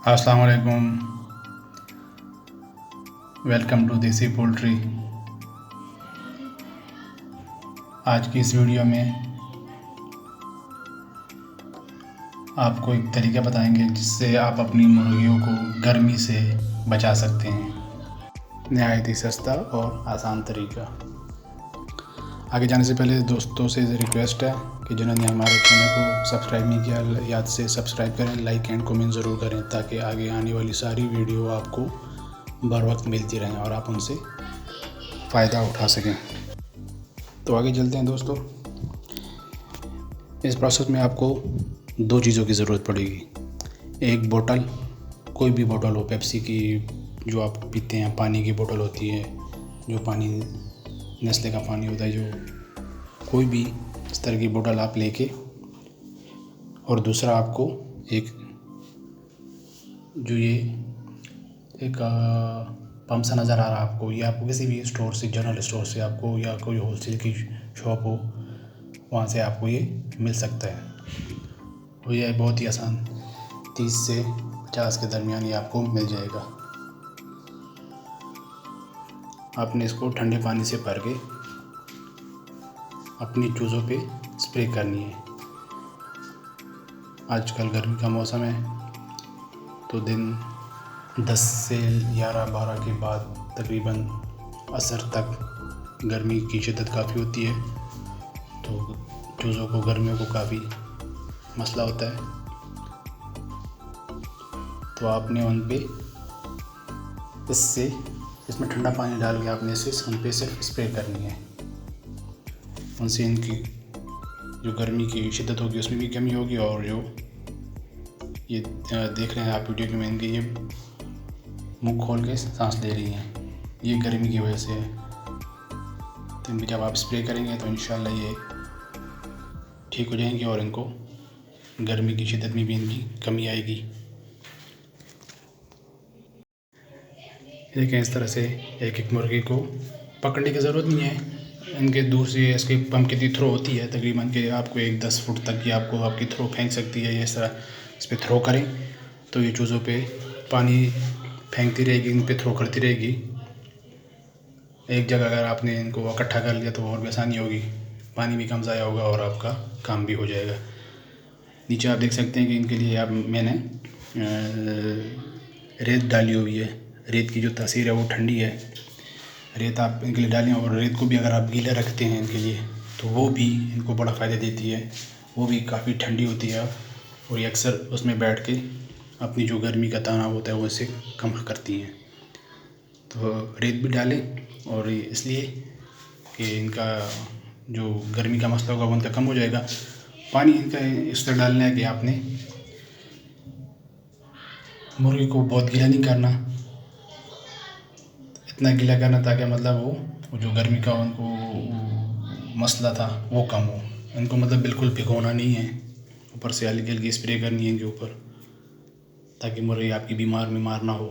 अस्सलाम वालेकुम। Welcome to देसी पोल्ट्री। आज की इस वीडियो में आपको एक तरीका बताएंगे जिससे आप अपनी मुर्गियों को गर्मी से बचा सकते हैं। नहायत ही सस्ता और आसान तरीका। आगे जाने से पहले दोस्तों से रिक्वेस्ट है कि जिन्होंने हमारे चैनल को सब्सक्राइब नहीं किया याद से सब्सक्राइब करें, लाइक एंड कमेंट ज़रूर करें ताकि आगे आने वाली सारी वीडियो आपको बर वक्त मिलती रहें और आप उनसे फ़ायदा उठा सकें। तो आगे चलते हैं दोस्तों। इस प्रोसेस में आपको दो चीज़ों की ज़रूरत पड़ेगी। एक बोतल, कोई भी बोतल हो, पेप्सी की जो आप पीते हैं, पानी की बोतल होती है, जो पानी नेस्ले का पानी होता है, जो कोई भी इस तरह की बोतल आप लेके, और दूसरा आपको एक जो ये एक पंप सा नज़र आ रहा है आपको, ये आपको किसी भी स्टोर से, जनरल स्टोर से आपको या कोई होलसेल की शॉप हो वहाँ से आपको ये मिल सकता है। और ये बहुत ही आसान 30 से 50 के दरमियान ये आपको मिल जाएगा। आपने इसको ठंडे पानी से भर के अपनी चूज़ों पे स्प्रे करनी है। आजकल गर्मी का मौसम है तो दिन 10 से 11-12 के बाद तकरीबन असर तक गर्मी की शिद्दत काफ़ी होती है, तो चूज़ों को गर्मियों को काफ़ी मसला होता है। तो आपने उन पे इसमें ठंडा पानी डाल के आपने उन पे सिर्फ स्प्रे करनी है। उनसे इनकी जो गर्मी की शिद्दत होगी उसमें भी कमी होगी, और जो ये देख रहे हैं आप वीडियो में, इनके ये मुंह खोल के सांस ले रही हैं, ये गर्मी की वजह से है। तो इनकी जब आप स्प्रे करेंगे तो इंशाल्लाह ये ठीक हो जाएंगी और इनको गर्मी की शिद्दत में भी इनकी कमी आएगी। देखें, इस तरह से एक एक मुर्गी को पकड़ने की ज़रूरत नहीं है। इनके दूर से इसके पंप की थ्रो होती है तकरीबन के आपको 10 फुट तक की आपको आपकी थ्रो फेंक सकती है। इस तरह इस पर थ्रो करें तो ये चूज़ों पे पानी फेंकती रहेगी, इन पे थ्रो करती रहेगी। एक जगह अगर आपने इनको इकट्ठा कर लिया तो और भी आसानी होगी, पानी भी कम ज़ाया होगा और आपका काम भी हो जाएगा। नीचे आप देख सकते हैं कि इनके लिए मैंने रेत डाली हुई है। रेत की जो तासीर है वो ठंडी है। रेत आप इनके लिए डालें, और रेत को भी अगर आप गीला रखते हैं इनके लिए तो वो भी इनको बड़ा फ़ायदा देती है। वो भी काफ़ी ठंडी होती है और ये अक्सर उसमें बैठ के अपनी जो गर्मी का तनाव होता है वो इसे कम करती हैं। तो रेत भी डालें, और इसलिए कि इनका जो गर्मी का मसला होगा वो उनका कम हो जाएगा। पानी इनका इस तरह डालना है कि आपने मुर्गी को बहुत गीला नहीं करना, इतना गीला करना ताकि मतलब वो जो गर्मी का उनको मसला था वो कम हो। इनको मतलब बिल्कुल भिगोना नहीं है, ऊपर से हल्की हल्की स्प्रे करनी है इनके ऊपर ताकि मुर्गी आपकी बीमार ना हो।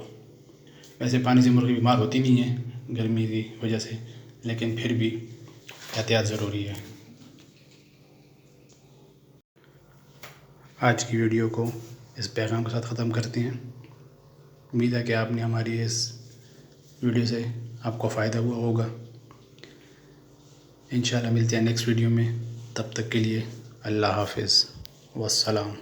वैसे पानी से मुर्गी बीमार होती नहीं है गर्मी की वजह से, लेकिन फिर भी एहतियात ज़रूरी है। आज की वीडियो को इस पैगाम के साथ ख़त्म करते हैं। उम्मीद है कि आपने हमारी इस वीडियो से आपको फ़ायदा हुआ होगा। इंशाल्लाह मिलते हैं नेक्स्ट वीडियो में, तब तक के लिए अल्लाह हाफ़िज़ वस्सलाम।